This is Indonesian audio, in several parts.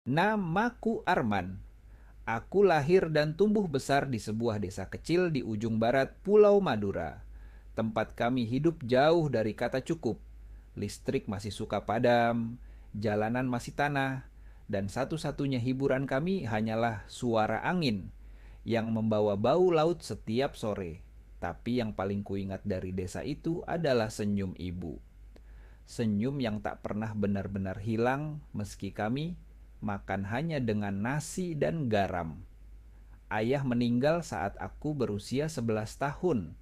Namaku Arman. Aku lahir dan tumbuh besar di sebuah desa kecil di ujung barat Pulau Madura. Tempat kami hidup jauh dari kata cukup. Listrik masih suka padam, jalanan masih tanah, dan satu-satunya hiburan kami hanyalah suara angin yang membawa bau laut setiap sore. Tapi yang paling kuingat dari desa itu adalah senyum ibu. Senyum yang tak pernah benar-benar hilang meski kami makan hanya dengan nasi dan garam. Ayah meninggal saat aku berusia 11 tahun,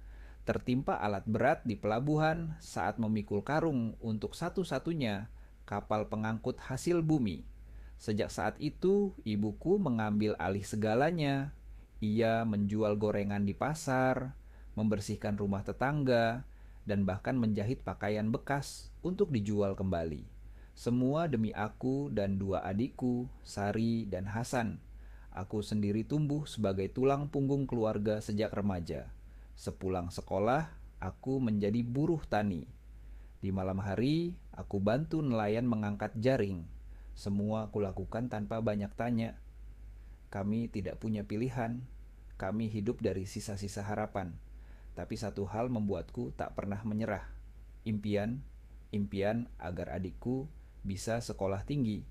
tertimpa alat berat di pelabuhan saat memikul karung untuk satu-satunya kapal pengangkut hasil bumi. Sejak saat itu, ibuku mengambil alih segalanya. Ia menjual gorengan di pasar, membersihkan rumah tetangga, dan bahkan menjahit pakaian bekas untuk dijual kembali. Semua demi aku dan dua adikku, Sari dan Hasan. Aku sendiri tumbuh sebagai tulang punggung keluarga sejak remaja. Sepulang sekolah, aku menjadi buruh tani. Di malam hari, aku bantu nelayan mengangkat jaring. Semua aku lakukan tanpa banyak tanya. Kami tidak punya pilihan. Kami hidup dari sisa-sisa harapan. Tapi satu hal membuatku tak pernah menyerah. Impian, impian agar adikku bisa sekolah tinggi.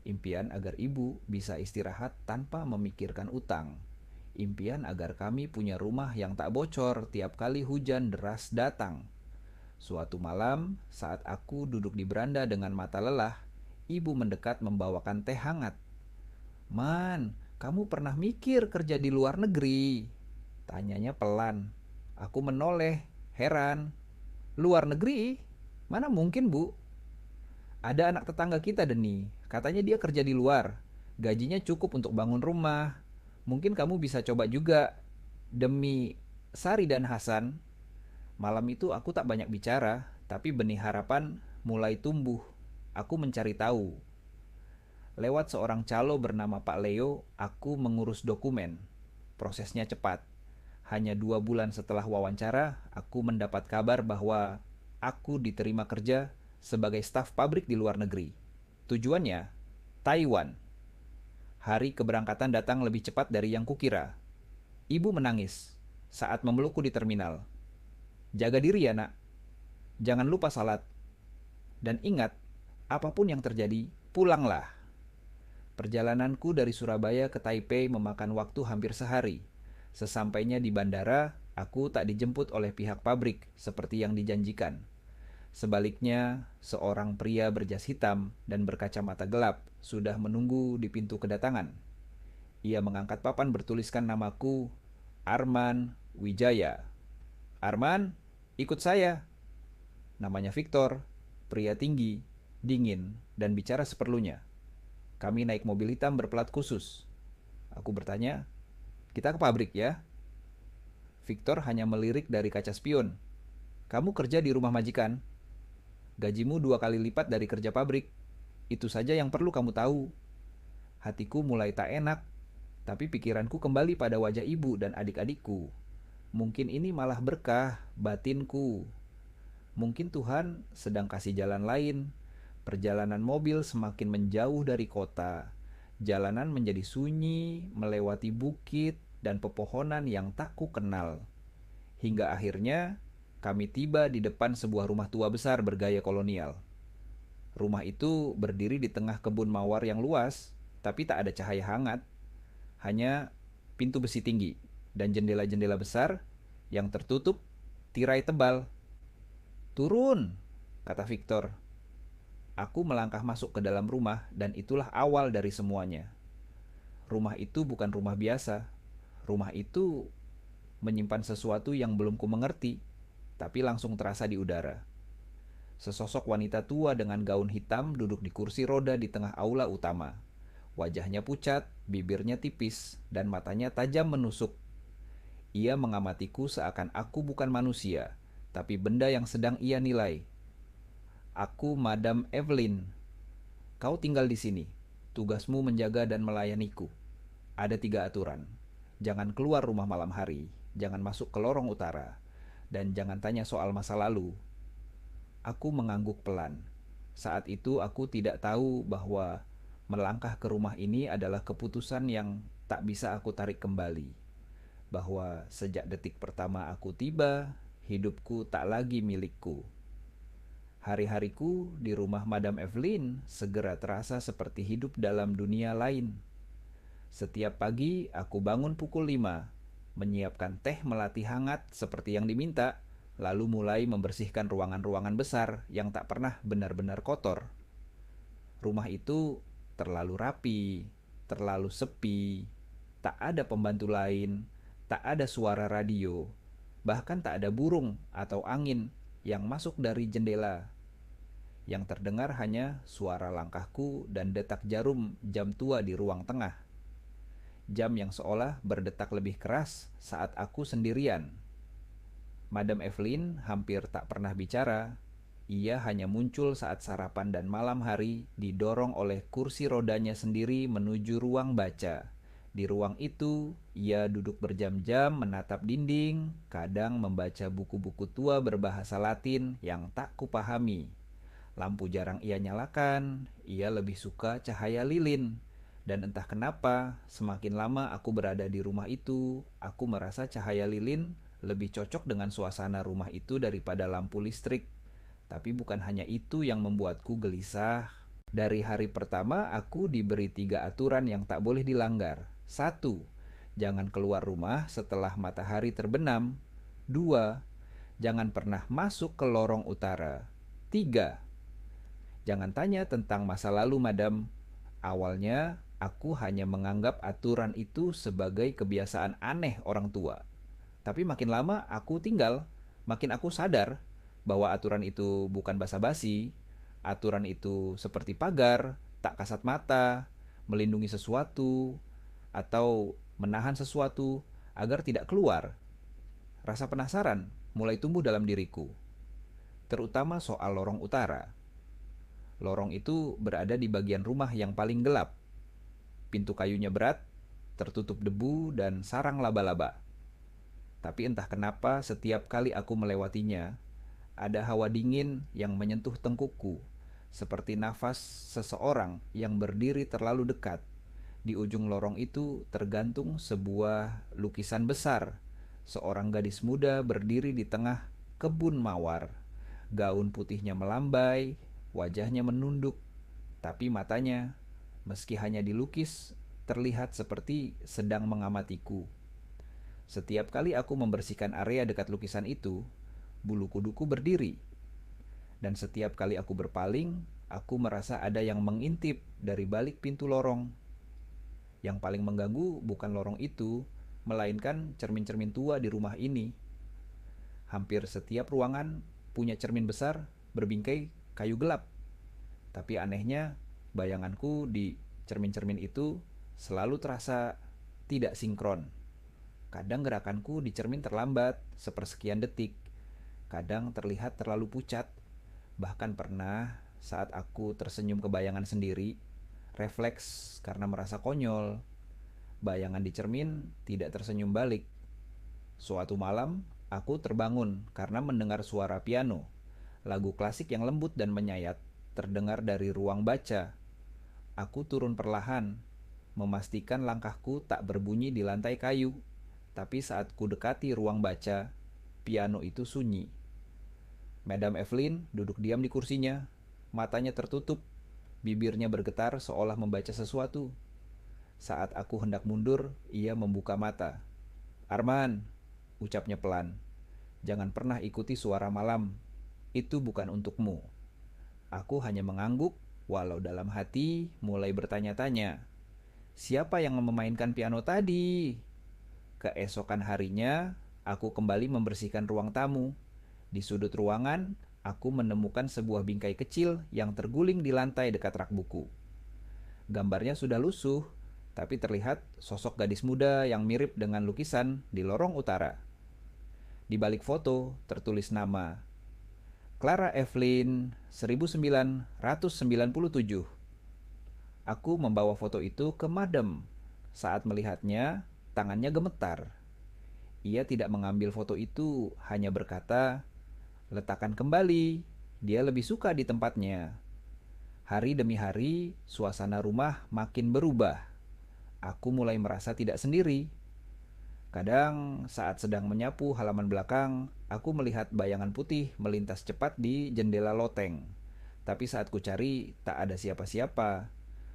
Impian agar ibu bisa istirahat tanpa memikirkan utang. Impian agar kami punya rumah yang tak bocor tiap kali hujan deras datang. Suatu malam, saat aku duduk di beranda dengan mata lelah, ibu mendekat membawakan teh hangat. Man, kamu pernah mikir kerja di luar negeri? Tanyanya pelan. Aku menoleh, heran. Luar negeri? Mana mungkin, Bu? Ada anak tetangga kita, Deni. Katanya dia kerja di luar. Gajinya cukup untuk bangun rumah. Mungkin kamu bisa coba juga. Demi Sari dan Hasan, malam itu aku tak banyak bicara, tapi benih harapan mulai tumbuh. Aku mencari tahu. Lewat seorang calo bernama Pak Leo, aku mengurus dokumen. Prosesnya cepat. Hanya 2 bulan setelah wawancara, aku mendapat kabar bahwa aku diterima kerja sebagai staf pabrik di luar negeri. Tujuannya, Taiwan. Hari keberangkatan datang lebih cepat dari yang kukira. Ibu menangis saat memelukku di terminal. Jaga diri ya nak, jangan lupa salat. Dan ingat, apapun yang terjadi, pulanglah. Perjalananku dari Surabaya ke Taipei memakan waktu hampir sehari. Sesampainya di bandara, aku tak dijemput oleh pihak pabrik seperti yang dijanjikan. Sebaliknya, seorang pria berjas hitam dan berkacamata gelap sudah menunggu di pintu kedatangan. Ia mengangkat papan bertuliskan namaku, Arman Wijaya. Arman, ikut saya. Namanya Victor, pria tinggi, dingin, dan bicara seperlunya. Kami naik mobil hitam berplat khusus. Aku bertanya, kita ke pabrik ya? Victor hanya melirik dari kaca spion. Kamu kerja di rumah majikan. Gajimu 2 kali lipat dari kerja pabrik. Itu saja yang perlu kamu tahu. Hatiku mulai tak enak, tapi pikiranku kembali pada wajah ibu dan adik-adikku. Mungkin ini malah berkah batinku. Mungkin Tuhan sedang kasih jalan lain. Perjalanan mobil semakin menjauh dari kota. Jalanan menjadi sunyi, melewati bukit dan pepohonan yang tak ku kenal. Hingga akhirnya kami tiba di depan sebuah rumah tua besar bergaya kolonial. Rumah itu berdiri di tengah kebun mawar yang luas, tapi tak ada cahaya hangat. Hanya pintu besi tinggi dan jendela-jendela besar yang tertutup tirai tebal. Turun, kata Victor. Aku melangkah masuk ke dalam rumah dan itulah awal dari semuanya. Rumah itu bukan rumah biasa. Rumah itu menyimpan sesuatu yang belum ku mengerti, tapi langsung terasa di udara. Sesosok wanita tua dengan gaun hitam duduk di kursi roda di tengah aula utama. Wajahnya pucat, bibirnya tipis, dan matanya tajam menusuk. Ia mengamatiku seakan aku bukan manusia, tapi benda yang sedang ia nilai. Aku Madam Evelyn. Kau tinggal di sini. Tugasmu menjaga dan melayaniku. Ada 3 aturan. Jangan keluar rumah malam hari, jangan masuk ke lorong utara, dan jangan tanya soal masa lalu. Aku mengangguk pelan. Saat itu aku tidak tahu bahwa Melangkah ke rumah ini adalah keputusan yang tak bisa aku tarik kembali. Bahwa sejak detik pertama aku tiba, hidupku tak lagi milikku. Hari-hariku di rumah Madam Evelyn segera terasa seperti hidup dalam dunia lain. Setiap pagi aku bangun pukul 5, menyiapkan teh melati hangat seperti yang diminta, lalu mulai membersihkan ruangan-ruangan besar yang tak pernah benar-benar kotor. Rumah itu terlalu rapi, terlalu sepi, tak ada pembantu lain, tak ada suara radio, bahkan tak ada burung atau angin yang masuk dari jendela. Yang terdengar hanya suara langkahku dan detak jarum jam tua di ruang tengah. Jam yang seolah berdetak lebih keras saat aku sendirian. Madam Evelyn hampir tak pernah bicara. Ia hanya muncul saat sarapan dan malam hari didorong oleh kursi rodanya sendiri menuju ruang baca. Di ruang itu, ia duduk berjam-jam menatap dinding, kadang membaca buku-buku tua berbahasa Latin yang tak kupahami. Lampu jarang ia nyalakan, ia lebih suka cahaya lilin. Dan entah kenapa, semakin lama aku berada di rumah itu, aku merasa cahaya lilin lebih cocok dengan suasana rumah itu daripada lampu listrik. Tapi bukan hanya itu yang membuatku gelisah. Dari hari pertama, aku diberi 3 aturan yang tak boleh dilanggar. 1. Jangan keluar rumah setelah matahari terbenam. 2. Jangan pernah masuk ke lorong utara. 3. Jangan tanya tentang masa lalu, madam. Awalnya, aku hanya menganggap aturan itu sebagai kebiasaan aneh orang tua. Tapi makin lama aku tinggal, makin aku sadar bahwa aturan itu bukan basa-basi. Aturan itu seperti pagar, tak kasat mata, melindungi sesuatu, atau menahan sesuatu agar tidak keluar. Rasa penasaran mulai tumbuh dalam diriku, terutama soal lorong utara. Lorong itu berada di bagian rumah yang paling gelap. Pintu kayunya berat, tertutup debu dan sarang laba-laba. Tapi entah kenapa setiap kali aku melewatinya, ada hawa dingin yang menyentuh tengkukku, seperti nafas seseorang yang berdiri terlalu dekat. Di ujung lorong itu tergantung sebuah lukisan besar. Seorang gadis muda berdiri di tengah kebun mawar. Gaun putihnya melambai, wajahnya menunduk, tapi matanya, meski hanya dilukis, terlihat seperti sedang mengamatiku. Setiap kali aku membersihkan area dekat lukisan itu, bulu kuduku berdiri. Dan setiap kali aku berpaling, aku merasa ada yang mengintip dari balik pintu lorong. Yang paling mengganggu bukan lorong itu, melainkan cermin-cermin tua di rumah ini. Hampir setiap ruangan punya cermin besar berbingkai kayu gelap. Tapi anehnya, bayanganku di cermin-cermin itu selalu terasa tidak sinkron. Kadang gerakanku di cermin terlambat, sepersekian detik. Kadang terlihat terlalu pucat. Bahkan pernah saat aku tersenyum ke bayangan sendiri, refleks karena merasa konyol, bayangan di cermin tidak tersenyum balik. Suatu malam, aku terbangun karena mendengar suara piano. Lagu klasik yang lembut dan menyayat terdengar dari ruang baca. Aku turun perlahan, memastikan langkahku tak berbunyi di lantai kayu. Tapi saat ku dekati ruang baca, piano itu sunyi. Madam Evelyn duduk diam di kursinya, matanya tertutup, bibirnya bergetar seolah membaca sesuatu. Saat aku hendak mundur, ia membuka mata. "Arman," ucapnya pelan, "jangan pernah ikuti suara malam. Itu bukan untukmu." Aku hanya mengangguk, walau dalam hati mulai bertanya-tanya, siapa yang memainkan piano tadi? Keesokan harinya, aku kembali membersihkan ruang tamu. Di sudut ruangan, aku menemukan sebuah bingkai kecil yang terguling di lantai dekat rak buku. Gambarnya sudah lusuh, tapi terlihat sosok gadis muda yang mirip dengan lukisan di lorong utara. Di balik foto tertulis nama Clara Evelyn 1997. Aku membawa foto itu ke Madam. Saat melihatnya, tangannya gemetar. Ia tidak mengambil foto itu, hanya berkata, "Letakkan kembali, dia lebih suka di tempatnya." Hari demi hari, suasana rumah makin berubah. Aku mulai merasa tidak sendiri. Kadang saat sedang menyapu halaman belakang, aku melihat bayangan putih melintas cepat di jendela loteng. Tapi saat ku cari, tak ada siapa-siapa.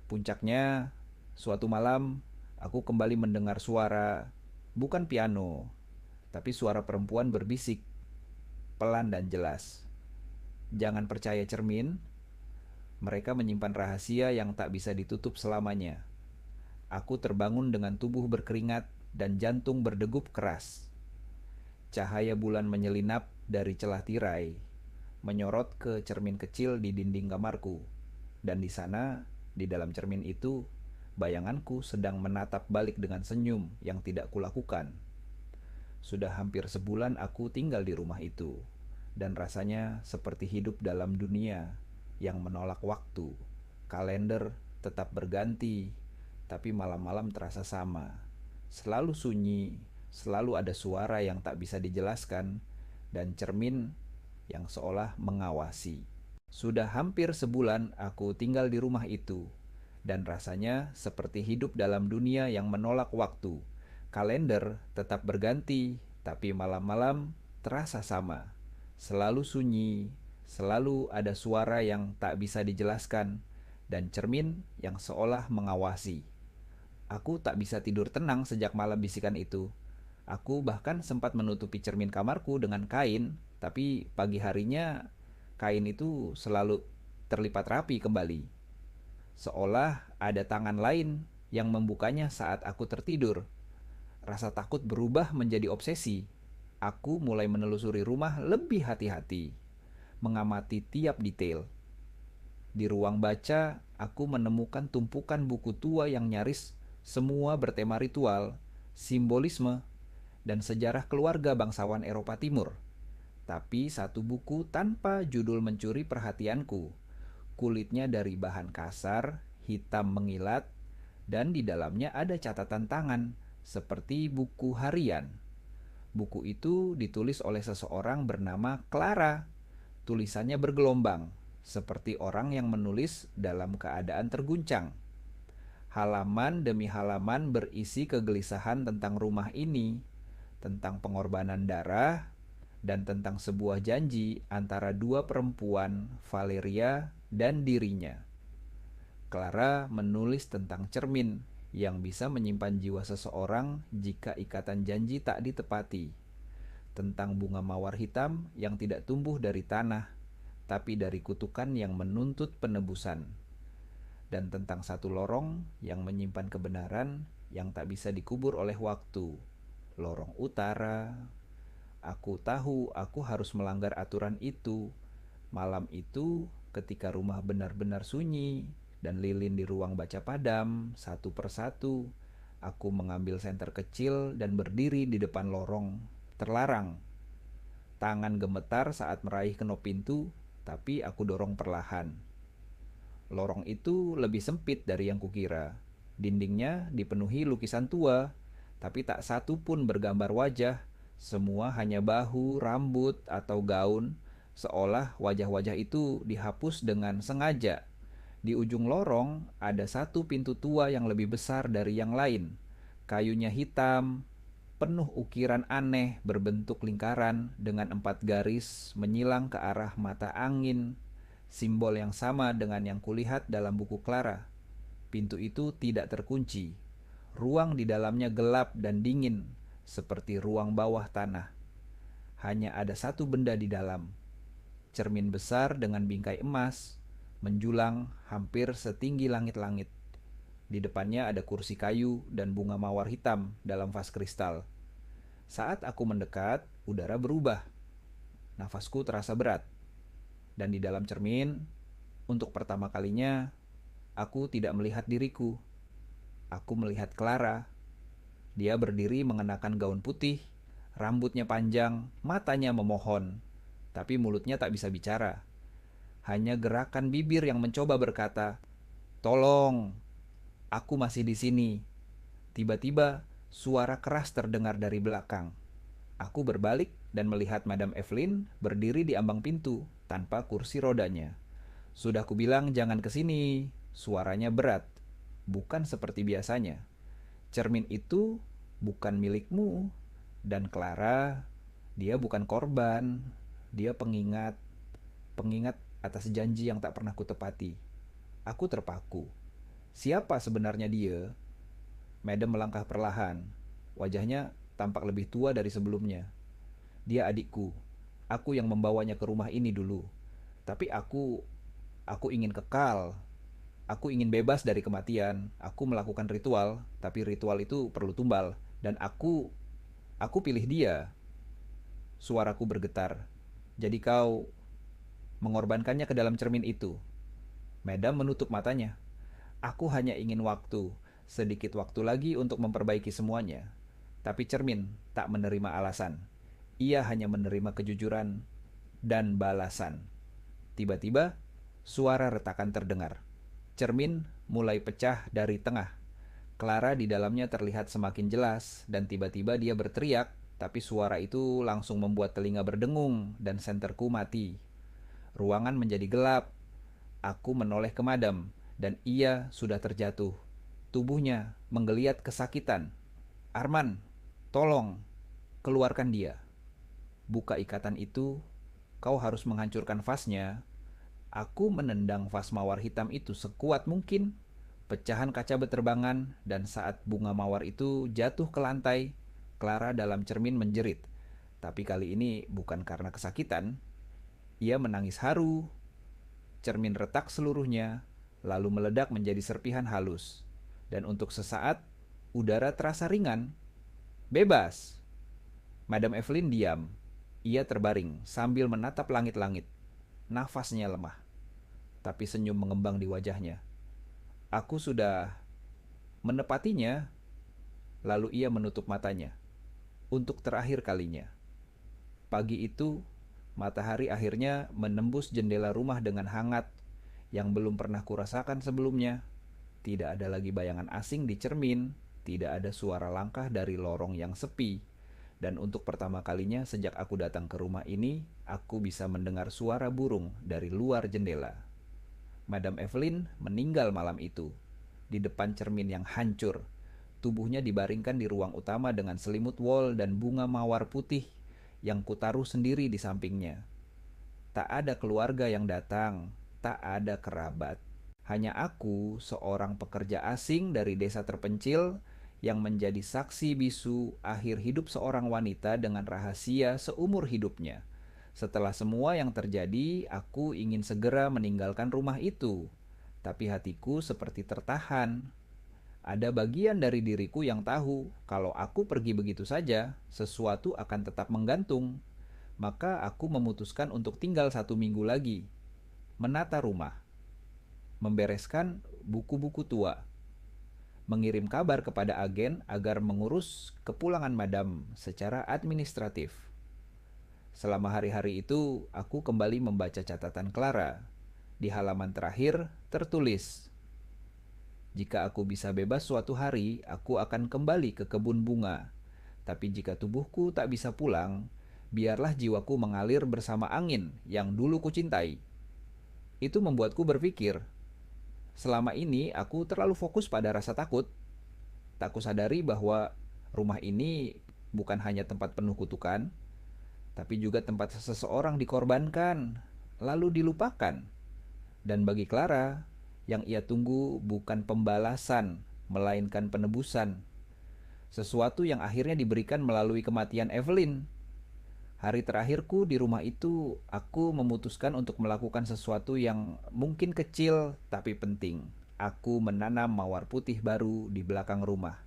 Puncaknya, suatu malam, aku kembali mendengar suara, bukan piano, tapi suara perempuan berbisik, pelan dan jelas. Jangan percaya cermin, mereka menyimpan rahasia yang tak bisa ditutup selamanya. Aku terbangun dengan tubuh berkeringat dan jantung berdegup keras. Cahaya bulan menyelinap dari celah tirai, menyorot ke cermin kecil di dinding kamarku. Dan di sana, di dalam cermin itu, bayanganku sedang menatap balik dengan senyum yang tidak kulakukan. Sudah hampir sebulan aku tinggal di rumah itu, dan rasanya seperti hidup dalam dunia yang menolak waktu. Kalender tetap berganti, tapi malam-malam terasa sama. Selalu sunyi, selalu ada suara yang tak bisa dijelaskan, dan cermin yang seolah mengawasi. Sudah hampir sebulan aku tinggal di rumah itu, dan rasanya seperti hidup dalam dunia yang menolak waktu. Kalender tetap berganti, tapi malam-malam terasa sama. Selalu sunyi, selalu ada suara yang tak bisa dijelaskan, dan cermin yang seolah mengawasi. Aku tak bisa tidur tenang sejak malam bisikan itu. Aku bahkan sempat menutupi cermin kamarku dengan kain, tapi pagi harinya kain itu selalu terlipat rapi kembali. Seolah ada tangan lain yang membukanya saat aku tertidur. Rasa takut berubah menjadi obsesi. Aku mulai menelusuri rumah lebih hati-hati, mengamati tiap detail. Di ruang baca, aku menemukan tumpukan buku tua yang nyaris semua bertema ritual, simbolisme, dan sejarah keluarga bangsawan Eropa Timur. Tapi satu buku tanpa judul mencuri perhatianku. Kulitnya dari bahan kasar, hitam mengilat, dan di dalamnya ada catatan tangan, seperti buku harian. Buku itu ditulis oleh seseorang bernama Clara. Tulisannya bergelombang, seperti orang yang menulis dalam keadaan terguncang. Halaman demi halaman berisi kegelisahan tentang rumah ini, tentang pengorbanan darah, dan tentang sebuah janji antara dua perempuan, Valeria dan dirinya. Clara menulis tentang cermin yang bisa menyimpan jiwa seseorang jika ikatan janji tak ditepati, tentang bunga mawar hitam yang tidak tumbuh dari tanah, tapi dari kutukan yang menuntut penebusan, dan tentang satu lorong yang menyimpan kebenaran yang tak bisa dikubur oleh waktu, lorong utara. Aku tahu aku harus melanggar aturan itu. Malam itu, ketika rumah benar-benar sunyi dan lilin di ruang baca padam, satu persatu, aku mengambil senter kecil dan berdiri di depan lorong terlarang. Tangan gemetar saat meraih kenop pintu, tapi aku dorong perlahan. Lorong itu lebih sempit dari yang kukira. Dindingnya dipenuhi lukisan tua, tapi tak satu pun bergambar wajah. Semua hanya bahu, rambut, atau gaun, seolah wajah-wajah itu dihapus dengan sengaja. Di ujung lorong ada satu pintu tua yang lebih besar dari yang lain. Kayunya hitam, penuh ukiran aneh berbentuk lingkaran dengan 4 garis menyilang ke arah mata angin, simbol yang sama dengan yang kulihat dalam buku Clara. Pintu itu tidak terkunci. Ruang di dalamnya gelap dan dingin, seperti ruang bawah tanah. Hanya ada satu benda di dalam. Cermin besar dengan bingkai emas, menjulang hampir setinggi langit-langit. Di depannya ada kursi kayu dan bunga mawar hitam dalam vas kristal. Saat aku mendekat, udara berubah. Nafasku terasa berat. Dan di dalam cermin, untuk pertama kalinya, aku tidak melihat diriku. Aku melihat Clara. Dia berdiri mengenakan gaun putih, rambutnya panjang, matanya memohon, tapi mulutnya tak bisa bicara. Hanya gerakan bibir yang mencoba berkata, "Tolong, aku masih di sini." Tiba-tiba, suara keras terdengar dari belakang. Aku berbalik dan melihat Madame Evelyn berdiri di ambang pintu tanpa kursi rodanya. Sudah kubilang jangan kesini. Suaranya berat, bukan seperti biasanya. Cermin itu bukan milikmu. Dan Clara, dia bukan korban. Dia pengingat. Pengingat atas janji yang tak pernah kutepati. Aku terpaku. Siapa sebenarnya dia? Madam melangkah perlahan. Wajahnya tampak lebih tua dari sebelumnya. Dia adikku. Aku yang membawanya ke rumah ini dulu. Tapi aku ingin kekal. Aku ingin bebas dari kematian. Aku melakukan ritual, tapi ritual itu perlu tumbal. Dan aku pilih dia. Suaraku bergetar. Jadi kau mengorbankannya ke dalam cermin itu. Madam menutup matanya. Aku hanya ingin waktu, sedikit waktu lagi untuk memperbaiki semuanya. Tapi cermin tak menerima alasan. Ia hanya menerima kejujuran dan balasan. Tiba-tiba, suara retakan terdengar. Cermin mulai pecah dari tengah. Clara di dalamnya terlihat semakin jelas dan tiba-tiba dia berteriak, tapi suara itu langsung membuat telinga berdengung dan senterku mati. Ruangan menjadi gelap. Aku menoleh ke Madam dan ia sudah terjatuh. Tubuhnya menggeliat kesakitan. Arman, tolong, keluarkan dia. Buka ikatan itu, kau harus menghancurkan vasnya. Aku menendang vas mawar hitam itu sekuat mungkin. Pecahan kaca berterbangan dan saat bunga mawar itu jatuh ke lantai, Clara dalam cermin menjerit. Tapi kali ini bukan karena kesakitan. Ia menangis haru. Cermin retak seluruhnya, lalu meledak menjadi serpihan halus. Dan untuk sesaat, udara terasa ringan. Bebas. Madam Evelyn diam. Ia terbaring sambil menatap langit-langit. Nafasnya lemah, tapi senyum mengembang di wajahnya. Aku sudah menepatinya. Lalu ia menutup matanya. Untuk terakhir kalinya. Pagi itu, matahari akhirnya menembus jendela rumah dengan hangat yang belum pernah kurasakan sebelumnya. Tidak ada lagi bayangan asing di cermin, tidak ada suara langkah dari lorong yang sepi. Dan untuk pertama kalinya sejak aku datang ke rumah ini, aku bisa mendengar suara burung dari luar jendela. Madam Evelyn meninggal malam itu, di depan cermin yang hancur. Tubuhnya dibaringkan di ruang utama dengan selimut wol dan bunga mawar putih yang kutaruh sendiri di sampingnya. Tak ada keluarga yang datang, tak ada kerabat. Hanya aku, seorang pekerja asing dari desa terpencil yang menjadi saksi bisu akhir hidup seorang wanita dengan rahasia seumur hidupnya. Setelah semua yang terjadi, aku ingin segera meninggalkan rumah itu. Tapi hatiku seperti tertahan. Ada bagian dari diriku yang tahu kalau aku pergi begitu saja, sesuatu akan tetap menggantung. Maka aku memutuskan untuk tinggal 1 minggu lagi, menata rumah, membereskan buku-buku tua, mengirim kabar kepada agen agar mengurus kepulangan Madam secara administratif. Selama hari-hari itu, aku kembali membaca catatan Clara. Di halaman terakhir tertulis, jika aku bisa bebas suatu hari, aku akan kembali ke kebun bunga. Tapi jika tubuhku tak bisa pulang, biarlah jiwaku mengalir bersama angin yang dulu kucintai. Itu membuatku berpikir, selama ini aku terlalu fokus pada rasa takut. Tak kusadari bahwa rumah ini bukan hanya tempat penuh kutukan, tapi juga tempat seseorang dikorbankan, lalu dilupakan. Dan bagi Clara, yang ia tunggu bukan pembalasan, melainkan penebusan. Sesuatu yang akhirnya diberikan melalui kematian Evelyn. Hari terakhirku di rumah itu, aku memutuskan untuk melakukan sesuatu yang mungkin kecil tapi penting. Aku menanam mawar putih baru di belakang rumah.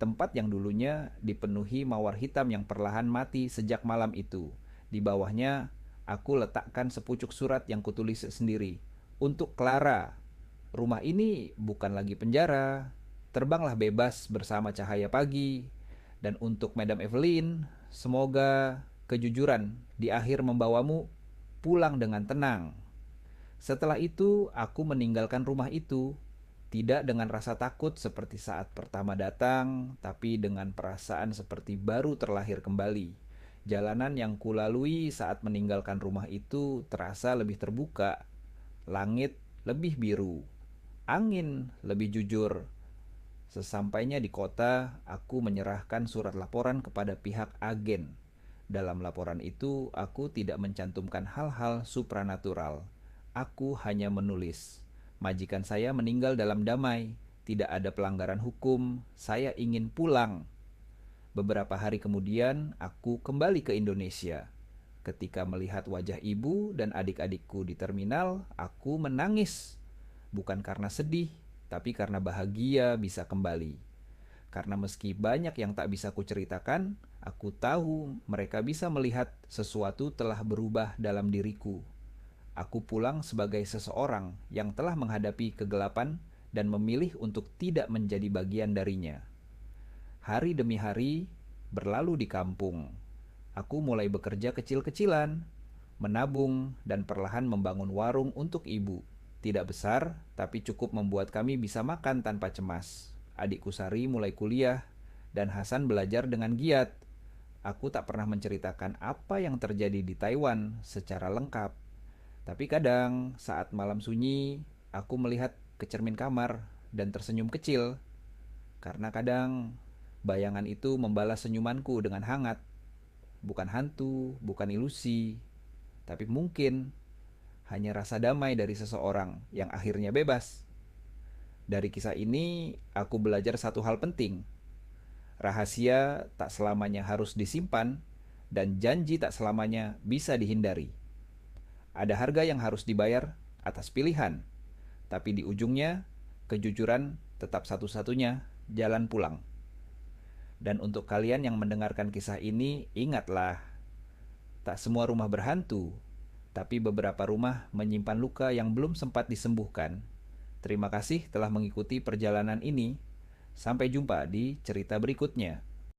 Tempat yang dulunya dipenuhi mawar hitam yang perlahan mati sejak malam itu. Di bawahnya, aku letakkan sepucuk surat yang kutulis sendiri. Untuk Clara, rumah ini bukan lagi penjara. Terbanglah bebas bersama cahaya pagi. Dan untuk Madam Evelyn, semoga kejujuran di akhir membawamu pulang dengan tenang. Setelah itu, aku meninggalkan rumah itu. Tidak dengan rasa takut seperti saat pertama datang, tapi dengan perasaan seperti baru terlahir kembali. Jalanan yang kulalui saat meninggalkan rumah itu terasa lebih terbuka. Langit lebih biru, angin lebih jujur. Sesampainya di kota, aku menyerahkan surat laporan kepada pihak agen. Dalam laporan itu, aku tidak mencantumkan hal-hal supranatural. Aku hanya menulis, majikan saya meninggal dalam damai, tidak ada pelanggaran hukum, saya ingin pulang. Beberapa hari kemudian, aku kembali ke Indonesia. Ketika melihat wajah ibu dan adik-adikku di terminal, aku menangis. Bukan karena sedih, tapi karena bahagia bisa kembali. Karena meski banyak yang tak bisa kuceritakan, aku tahu mereka bisa melihat sesuatu telah berubah dalam diriku. Aku pulang sebagai seseorang yang telah menghadapi kegelapan dan memilih untuk tidak menjadi bagian darinya. Hari demi hari berlalu di kampung. Aku mulai bekerja kecil-kecilan, menabung, dan perlahan membangun warung untuk ibu. Tidak besar, tapi cukup membuat kami bisa makan tanpa cemas. Adikku Sari mulai kuliah, dan Hasan belajar dengan giat. Aku tak pernah menceritakan apa yang terjadi di Taiwan secara lengkap. Tapi kadang, saat malam sunyi, aku melihat ke cermin kamar dan tersenyum kecil. Karena kadang, bayangan itu membalas senyumanku dengan hangat. Bukan hantu, bukan ilusi, tapi mungkin hanya rasa damai dari seseorang yang akhirnya bebas. Dari kisah ini, aku belajar satu hal penting. Rahasia tak selamanya harus disimpan, dan janji tak selamanya bisa dihindari. Ada harga yang harus dibayar atas pilihan, tapi di ujungnya, kejujuran tetap satu-satunya jalan pulang. Dan untuk kalian yang mendengarkan kisah ini, ingatlah, tak semua rumah berhantu, tapi beberapa rumah menyimpan luka yang belum sempat disembuhkan. Terima kasih telah mengikuti perjalanan ini. Sampai jumpa di cerita berikutnya.